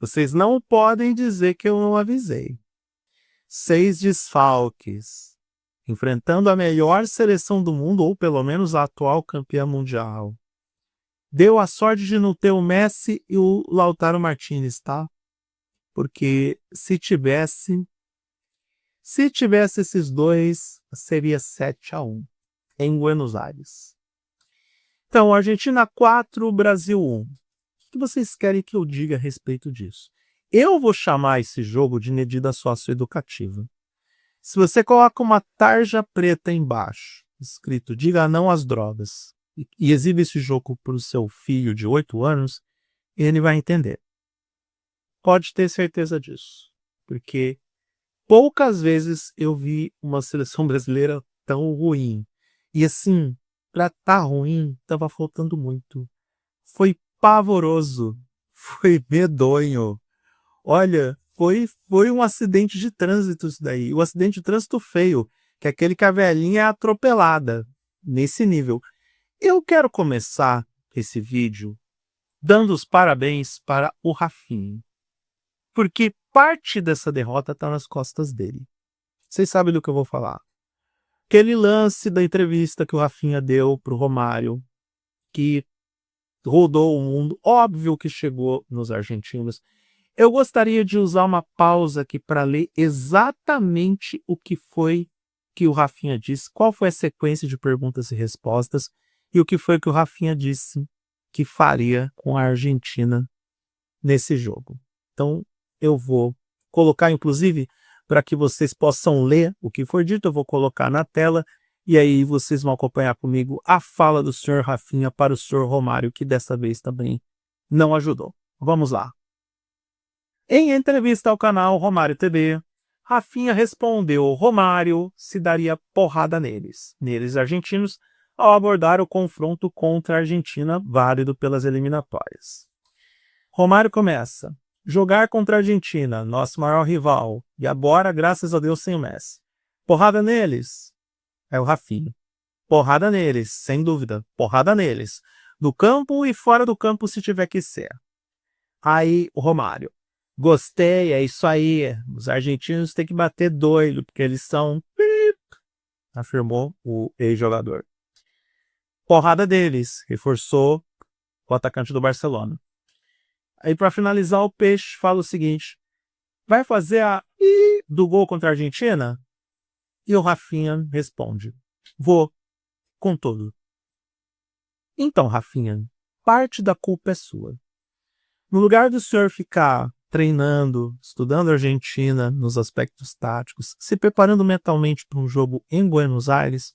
Vocês não podem dizer que eu não avisei. 6 desfalques, enfrentando a melhor seleção do mundo, ou pelo menos a atual campeã mundial. Deu a sorte de não ter o Messi e o Lautaro Martinez, tá? Porque se tivesse esses dois, seria 7-1 em Buenos Aires. Então, Argentina 4, Brasil 1. O que vocês querem que eu diga a respeito disso? Eu vou chamar esse jogo de medida socioeducativa. Se você coloca uma tarja preta embaixo, escrito diga não às drogas, e exibe esse jogo para o seu filho de 8 anos, ele vai entender. Pode ter certeza disso. Porque poucas vezes eu vi uma seleção brasileira tão ruim. E assim, pra estar ruim, tava faltando muito. Foi pavoroso. Foi medonho. Olha, foi um acidente de trânsito isso daí. O acidente de trânsito feio, que é aquele que a velhinha é atropelada. Nesse nível. Eu quero começar esse vídeo dando os parabéns para o Rafinha. Porque parte dessa derrota está nas costas dele. Vocês sabem do que eu vou falar. Aquele lance da entrevista que o Rafinha deu pro Romário, que rodou o mundo, óbvio que chegou nos argentinos. Eu gostaria de usar uma pausa aqui para ler exatamente o que foi que o Rafinha disse, qual foi a sequência de perguntas e respostas, e o que foi que o Rafinha disse que faria com a Argentina nesse jogo. Então, eu vou colocar, inclusive, para que vocês possam ler o que foi dito, eu vou colocar na tela, e aí vocês vão acompanhar comigo a fala do senhor Rafinha para o senhor Romário, que dessa vez também não ajudou. Vamos lá. Em entrevista ao canal Romário TV, Rafinha respondeu Romário se daria porrada neles argentinos, ao abordar o confronto contra a Argentina, válido pelas eliminatórias. Romário começa. Jogar contra a Argentina, nosso maior rival, e agora, graças a Deus, sem o Messi. Porrada neles. É o Rafinha. Porrada neles, sem dúvida. Porrada neles. No campo e fora do campo, se tiver que ser. Aí, o Romário. Gostei, é isso aí. Os argentinos têm que bater doido, porque eles são... afirmou o ex-jogador. Porrada deles, reforçou o atacante do Barcelona. Aí, para finalizar, o Peixe fala o seguinte: vai fazer a do gol contra a Argentina? E o Rafinha responde: vou, com tudo. Então, Rafinha, parte da culpa é sua. No lugar do senhor ficar treinando, estudando a Argentina nos aspectos táticos, se preparando mentalmente para um jogo em Buenos Aires,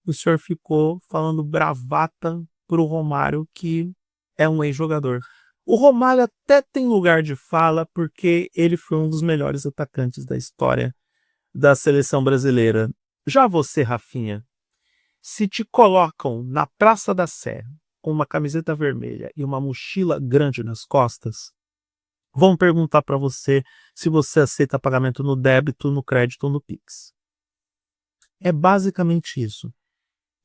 o senhor ficou falando bravata para o Romário, que é um ex-jogador. O Romário até tem lugar de fala porque ele foi um dos melhores atacantes da história da seleção brasileira. Já você, Rafinha, se te colocam na Praça da Sé com uma camiseta vermelha e uma mochila grande nas costas, vão perguntar para você se você aceita pagamento no débito, no crédito ou no Pix. É basicamente isso.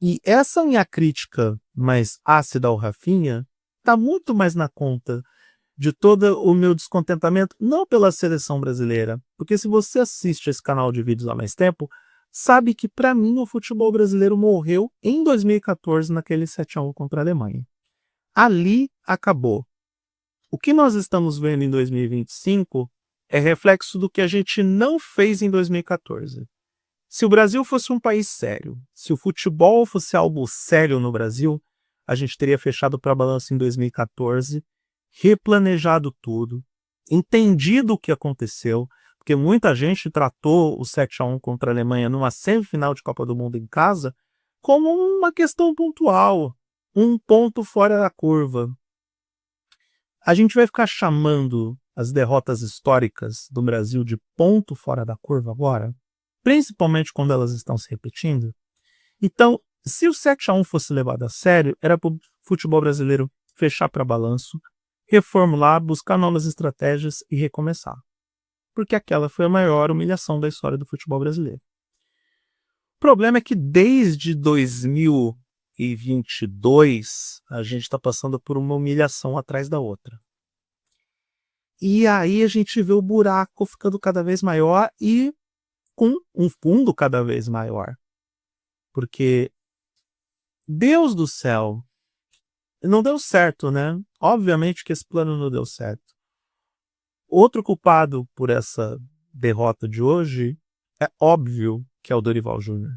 E essa minha crítica mais ácida ao Rafinha está muito mais na conta de todo o meu descontentamento, não pela seleção brasileira, porque se você assiste esse canal de vídeos há mais tempo, sabe que para mim o futebol brasileiro morreu em 2014 naquele 7-1 contra a Alemanha. Ali acabou. O que nós estamos vendo em 2025 é reflexo do que a gente não fez em 2014. Se o Brasil fosse um país sério, se o futebol fosse algo sério no Brasil, a gente teria fechado para balanço em 2014, replanejado tudo, entendido o que aconteceu, porque muita gente tratou o 7-1 contra a Alemanha numa semifinal de Copa do Mundo em casa como uma questão pontual, um ponto fora da curva. A gente vai ficar chamando as derrotas históricas do Brasil de ponto fora da curva agora? Principalmente quando elas estão se repetindo. Então, se o 7-1 fosse levado a sério, era para o futebol brasileiro fechar para balanço, reformular, buscar novas estratégias e recomeçar. Porque aquela foi a maior humilhação da história do futebol brasileiro. O problema é que desde 2022 a gente está passando por uma humilhação atrás da outra. E aí a gente vê o buraco ficando cada vez maior e com um fundo cada vez maior. Porque, Deus do céu, não deu certo, né? Obviamente que esse plano não deu certo. Outro culpado por essa derrota de hoje é óbvio que é o Dorival Júnior.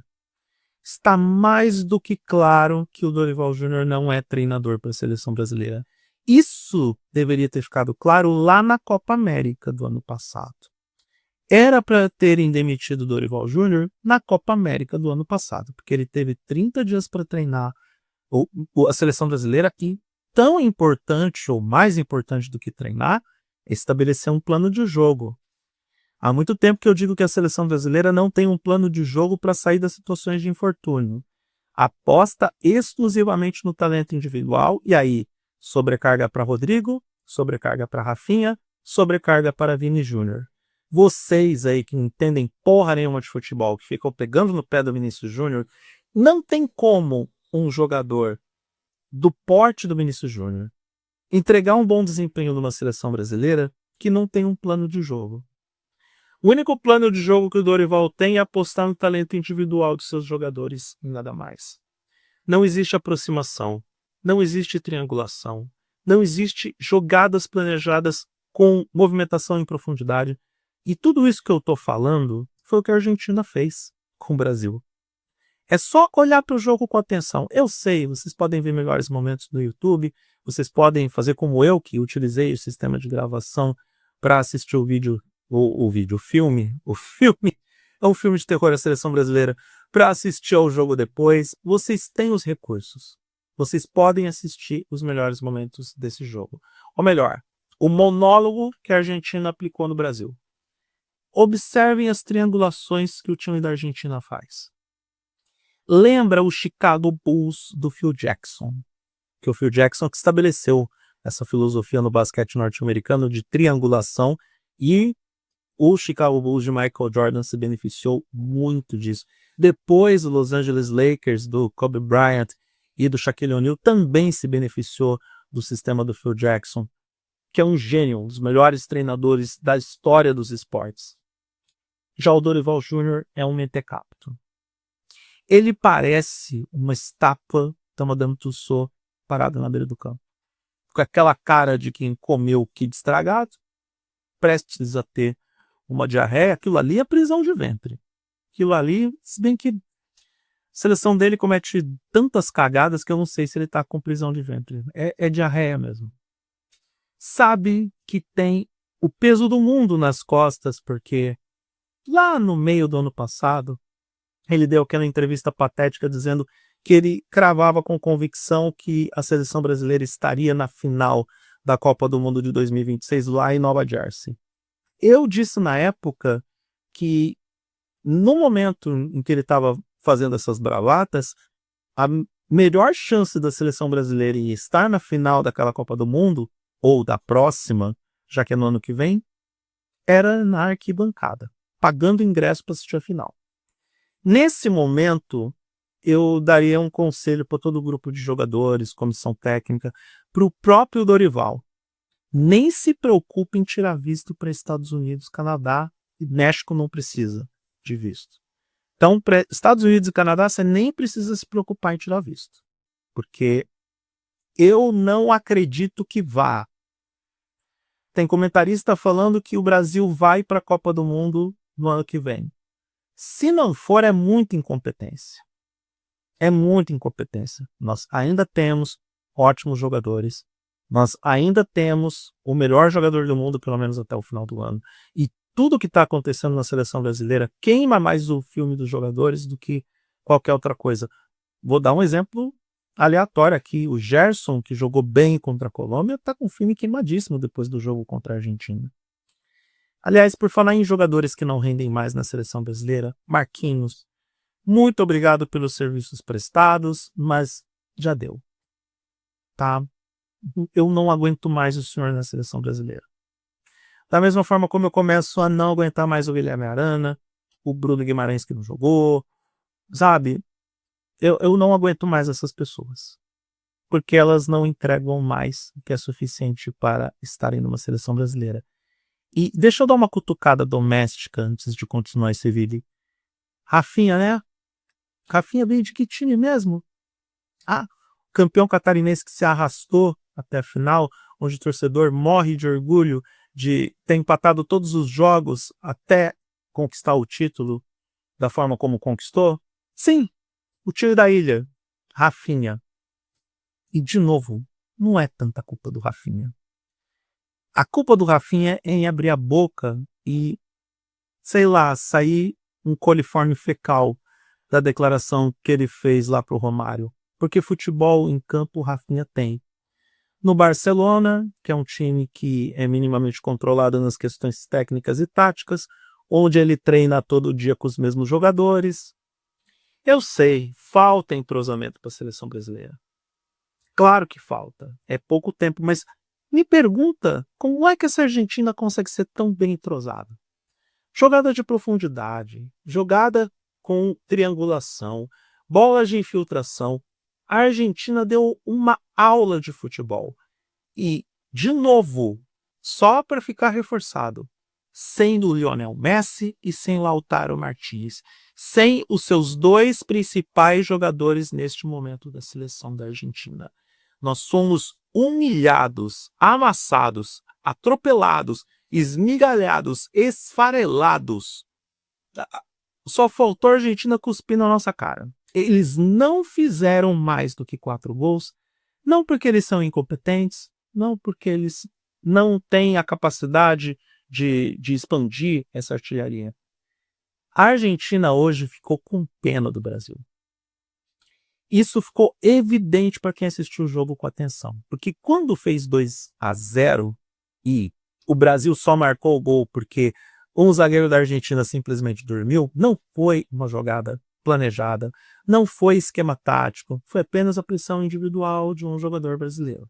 Está mais do que claro que o Dorival Júnior não é treinador para a seleção brasileira. Isso deveria ter ficado claro lá na Copa América do ano passado. Era para terem demitido o Dorival Júnior na Copa América do ano passado, porque ele teve 30 dias para treinar a seleção brasileira e, tão importante ou mais importante do que treinar, é estabelecer um plano de jogo. Há muito tempo que eu digo que a seleção brasileira não tem um plano de jogo para sair das situações de infortúnio. Aposta exclusivamente no talento individual e aí sobrecarga para Rodrigo, sobrecarga para Rafinha, sobrecarga para Vini Júnior. Vocês aí que não entendem porra nenhuma de futebol, que ficam pegando no pé do Vinícius Júnior, não tem como um jogador do porte do Vinícius Júnior entregar um bom desempenho numa seleção brasileira que não tem um plano de jogo. O único plano de jogo que o Dorival tem é apostar no talento individual dos seus jogadores e nada mais. Não existe aproximação, não existe triangulação, não existe jogadas planejadas com movimentação em profundidade. E tudo isso que eu estou falando foi o que a Argentina fez com o Brasil. É só olhar para o jogo com atenção. Eu sei, vocês podem ver melhores momentos no YouTube, vocês podem fazer como eu, que utilizei o sistema de gravação para assistir o vídeo, o filme é um filme de terror da seleção brasileira, para assistir ao jogo depois. Vocês têm os recursos. Vocês podem assistir os melhores momentos desse jogo. Ou melhor, o monólogo que a Argentina aplicou no Brasil. Observem as triangulações que o time da Argentina faz. Lembra o Chicago Bulls do Phil Jackson, que o Phil Jackson que estabeleceu essa filosofia no basquete norte-americano de triangulação, e o Chicago Bulls de Michael Jordan se beneficiou muito disso. Depois o Los Angeles Lakers do Kobe Bryant e do Shaquille O'Neal também se beneficiou do sistema do Phil Jackson, que é um gênio, um dos melhores treinadores da história dos esportes. Já o Dorival Júnior é um mentecapto. Ele parece uma estátua da Madame Tussauds parada na beira do campo. Com aquela cara de quem comeu o kid estragado, prestes a ter uma diarreia. Aquilo ali é prisão de ventre. Aquilo ali, se bem que a seleção dele comete tantas cagadas que eu não sei se ele tá com prisão de ventre. É diarreia mesmo. Sabe que tem o peso do mundo nas costas, porque lá no meio do ano passado, ele deu aquela entrevista patética dizendo que ele cravava com convicção que a seleção brasileira estaria na final da Copa do Mundo de 2026 lá em Nova Jersey. Eu disse na época que no momento em que ele estava fazendo essas bravatas, a melhor chance da seleção brasileira em estar na final daquela Copa do Mundo, ou da próxima, já que é no ano que vem, era na arquibancada, pagando ingresso para assistir a final. Nesse momento, eu daria um conselho para todo o grupo de jogadores, comissão técnica, para o próprio Dorival. Nem se preocupe em tirar visto para Estados Unidos, Canadá e México não precisa de visto. Então, para Estados Unidos e Canadá, você nem precisa se preocupar em tirar visto. Porque eu não acredito que vá. Tem comentarista falando que o Brasil vai para a Copa do Mundo no ano que vem. Se não for, é muita incompetência. É muita incompetência. Nós ainda temos ótimos jogadores. Nós ainda temos o melhor jogador do mundo, pelo menos até o final do ano. E tudo que está acontecendo na seleção brasileira queima mais o filme dos jogadores do que qualquer outra coisa. Vou dar um exemplo aleatório aqui. O Gerson, que jogou bem contra a Colômbia, está com o filme queimadíssimo depois do jogo contra a Argentina. Aliás, por falar em jogadores que não rendem mais na seleção brasileira, Marquinhos, muito obrigado pelos serviços prestados, mas já deu. Tá? Eu não aguento mais o senhor na seleção brasileira. Da mesma forma como eu começo a não aguentar mais o Guilherme Arana, o Bruno Guimarães que não jogou, sabe? Eu não aguento mais essas pessoas. Porque elas não entregam mais o que é suficiente para estarem numa seleção brasileira. E deixa eu dar uma cutucada doméstica antes de continuar esse vídeo. Rafinha, né? Rafinha veio de que time mesmo? Ah, campeão catarinense que se arrastou até a final, onde o torcedor morre de orgulho de ter empatado todos os jogos até conquistar o título da forma como conquistou? Sim, o time da ilha, Rafinha. E, de novo, não é tanta culpa do Rafinha. A culpa do Rafinha é em abrir a boca e, sei lá, sair um coliforme fecal da declaração que ele fez lá pro Romário. Porque futebol em campo o Rafinha tem. No Barcelona, que é um time que é minimamente controlado nas questões técnicas e táticas, onde ele treina todo dia com os mesmos jogadores. Eu sei, falta entrosamento para a seleção brasileira. Claro que falta. É pouco tempo, mas me pergunta como é que essa Argentina consegue ser tão bem entrosada? Jogada de profundidade, jogada com triangulação, bolas de infiltração. A Argentina deu uma aula de futebol. E, de novo, só para ficar reforçado, sem o Lionel Messi e sem Lautaro Martínez, sem os seus dois principais jogadores neste momento da seleção da Argentina. Nós somos humilhados, amassados, atropelados, esmigalhados, esfarelados. Só faltou a Argentina cuspir na nossa cara. Eles não fizeram mais do que 4 gols, não porque eles são incompetentes, não porque eles não têm a capacidade de expandir essa artilharia. A Argentina hoje ficou com pena do Brasil. Isso ficou evidente para quem assistiu o jogo com atenção. Porque quando fez 2-0 e o Brasil só marcou o gol porque um zagueiro da Argentina simplesmente dormiu, não foi uma jogada planejada, não foi esquema tático, foi apenas a pressão individual de um jogador brasileiro.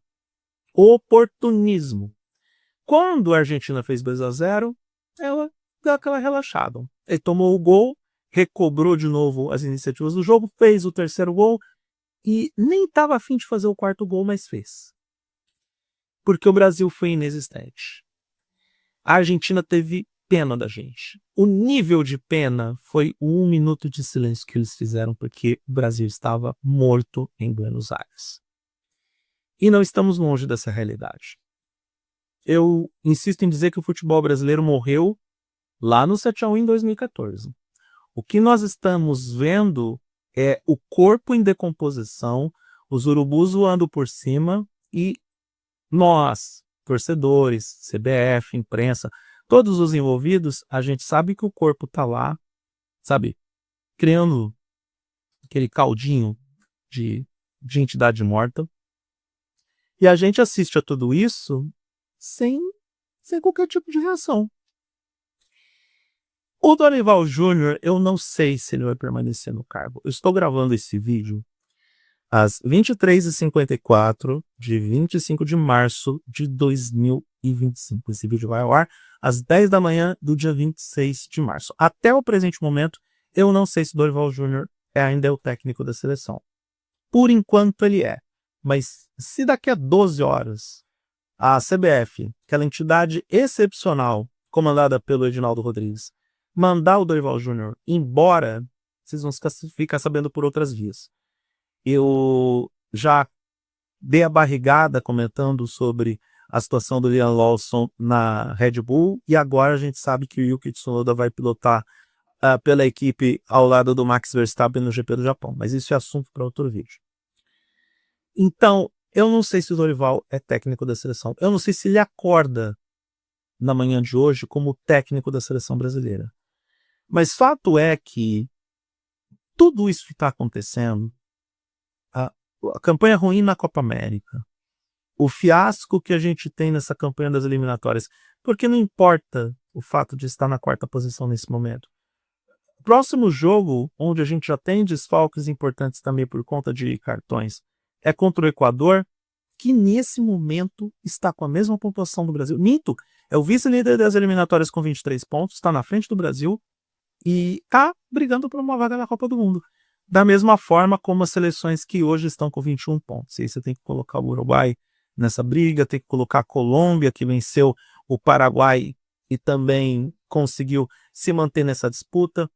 Oportunismo. Quando a Argentina fez 2-0, ela deu aquela relaxada. Ele tomou o gol, recobrou de novo as iniciativas do jogo, fez o terceiro gol e nem estava a fim de fazer o quarto gol, mas fez. Porque o Brasil foi inexistente. A Argentina teve pena da gente. O nível de pena foi o 1 minuto de silêncio que eles fizeram porque o Brasil estava morto em Buenos Aires. E não estamos longe dessa realidade. Eu insisto em dizer que o futebol brasileiro morreu lá no 7-1 em 2014. O que nós estamos vendo é o corpo em decomposição, os urubus voando por cima e nós, torcedores, CBF, imprensa, todos os envolvidos, a gente sabe que o corpo está lá, sabe, criando aquele caldinho de entidade morta. E a gente assiste a tudo isso sem qualquer tipo de reação. O Dorival Júnior, eu não sei se ele vai permanecer no cargo. Eu estou gravando esse vídeo às 23h54 de 25 de março de 2025. Esse vídeo vai ao ar às 10 da manhã do dia 26 de março. Até o presente momento, eu não sei se Dorival Júnior ainda é o técnico da seleção. Por enquanto ele é. Mas se daqui a 12 horas a CBF, aquela entidade excepcional comandada pelo Edinaldo Rodrigues, mandar o Dorival Júnior embora, vocês vão ficar sabendo por outras vias. Eu já dei a barrigada comentando sobre a situação do Liam Lawson na Red Bull e agora a gente sabe que o Yuki Tsunoda vai pilotar pela equipe ao lado do Max Verstappen no GP do Japão, mas isso é assunto para outro vídeo. Então, eu não sei se o Dorival é técnico da seleção. Eu não sei se ele acorda na manhã de hoje como técnico da seleção brasileira. Mas fato é que tudo isso que está acontecendo, a campanha ruim na Copa América, o fiasco que a gente tem nessa campanha das eliminatórias, porque não importa o fato de estar na 4ª posição nesse momento. Próximo jogo, onde a gente já tem desfalques importantes também por conta de cartões, é contra o Equador, que nesse momento está com a mesma pontuação do Brasil. Minto, é o vice-líder das eliminatórias com 23 pontos, está na frente do Brasil e está brigando por uma vaga na Copa do Mundo. Da mesma forma como as seleções que hoje estão com 21 pontos. E aí você tem que colocar o Uruguai nessa briga, tem que colocar a Colômbia, que venceu o Paraguai e também conseguiu se manter nessa disputa.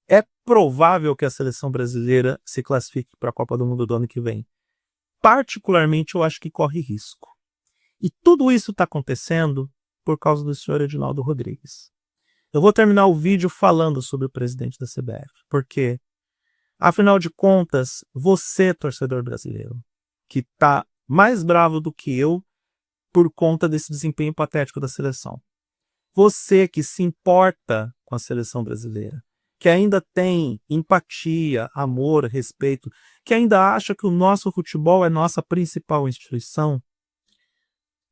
É provável que a seleção brasileira se classifique para a Copa do Mundo do ano que vem. Particularmente, eu acho que corre risco. E tudo isso está acontecendo por causa do senhor Edinaldo Rodrigues. Eu vou terminar o vídeo falando sobre o presidente da CBF, porque, afinal de contas, você, torcedor brasileiro, que está mais bravo do que eu por conta desse desempenho patético da seleção. Você que se importa com a seleção brasileira, que ainda tem empatia, amor, respeito, que ainda acha que o nosso futebol é nossa principal instituição,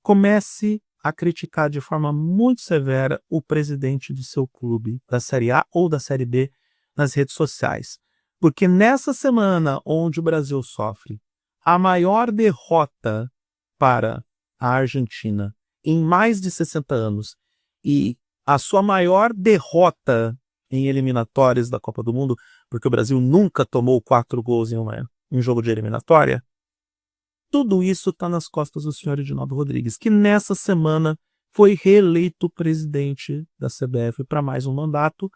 comece a criticar de forma muito severa o presidente do seu clube, da Série A ou da Série B, nas redes sociais. Porque nessa semana onde o Brasil sofre a maior derrota para a Argentina em mais de 60 anos e a sua maior derrota em eliminatórias da Copa do Mundo, porque o Brasil nunca tomou 4 gols em um jogo de eliminatória, tudo isso está nas costas do senhor Edinaldo Rodrigues, que nessa semana foi reeleito presidente da CBF para mais um mandato,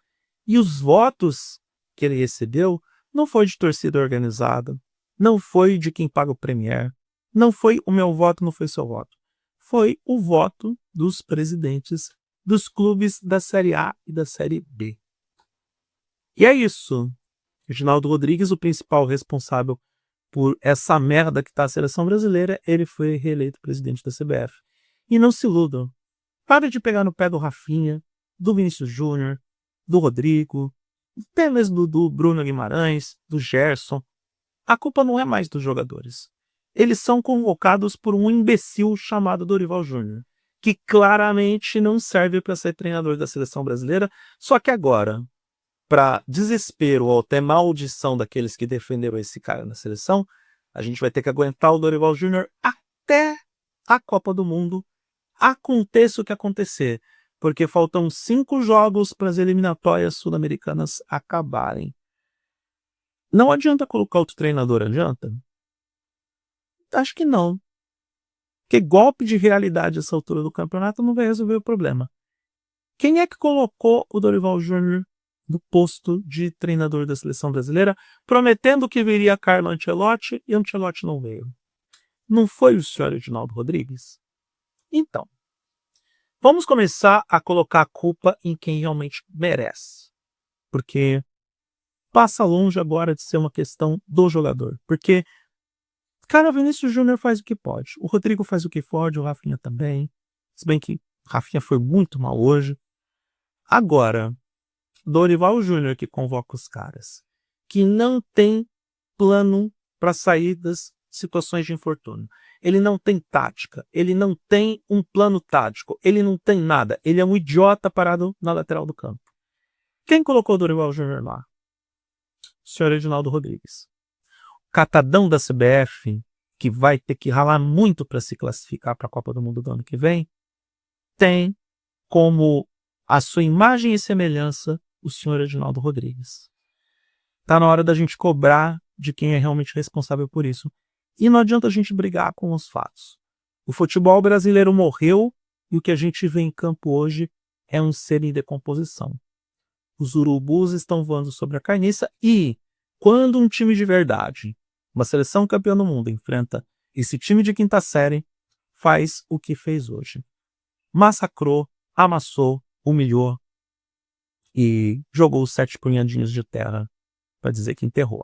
e os votos que ele recebeu não foi de torcida organizada, não foi de quem paga o Premier, não foi o meu voto, não foi seu voto. Foi o voto dos presidentes dos clubes da Série A e da Série B. E é isso. Edinaldo Rodrigues, o principal responsável por essa merda que está a seleção brasileira, ele foi reeleito presidente da CBF. E não se iludam. Para de pegar no pé do Rafinha, do Vinícius Júnior, do Rodrigo, até mesmo do Bruno Guimarães, do Gerson. A culpa não é mais dos jogadores. Eles são convocados por um imbecil chamado Dorival Júnior, que claramente não serve para ser treinador da seleção brasileira, só que agora, para desespero ou até maldição daqueles que defenderam esse cara na seleção, a gente vai ter que aguentar o Dorival Júnior até a Copa do Mundo, aconteça o que acontecer, porque faltam 5 jogos para as eliminatórias sul-americanas acabarem. Não adianta colocar outro treinador, adianta? Acho que não. Porque golpe de realidade a essa altura do campeonato não vai resolver o problema. Quem é que colocou o Dorival Júnior no posto de treinador da seleção brasileira, prometendo que viria Carlo Ancelotti, e Ancelotti não veio? Não foi o senhor Edinaldo Rodrigues? Então, vamos começar a colocar a culpa em quem realmente merece. Porque passa longe agora de ser uma questão do jogador. Porque, cara, o Vinícius Júnior faz o que pode. O Rodrigo faz o que pode, o Rafinha também. Se bem que o Rafinha foi muito mal hoje. Agora, Dorival Júnior que convoca os caras, que não tem plano para sair das situações de infortúnio. Ele não tem tática, ele não tem um plano tático, ele não tem nada. Ele é um idiota parado na lateral do campo. Quem colocou o Dorival Júnior lá? O senhor Edinaldo Rodrigues. O catadão da CBF, que vai ter que ralar muito para se classificar para a Copa do Mundo do ano que vem, tem como a sua imagem e semelhança o senhor Edinaldo Rodrigues. Tá na hora da gente cobrar de quem é realmente responsável por isso. E não adianta a gente brigar com os fatos. O futebol brasileiro morreu e o que a gente vê em campo hoje é um ser em decomposição. Os urubus estão voando sobre a carniça e quando um time de verdade, uma seleção campeã do mundo, enfrenta esse time de quinta série, faz o que fez hoje. Massacrou, amassou, humilhou e jogou os 7 punhadinhos de terra para dizer que enterrou.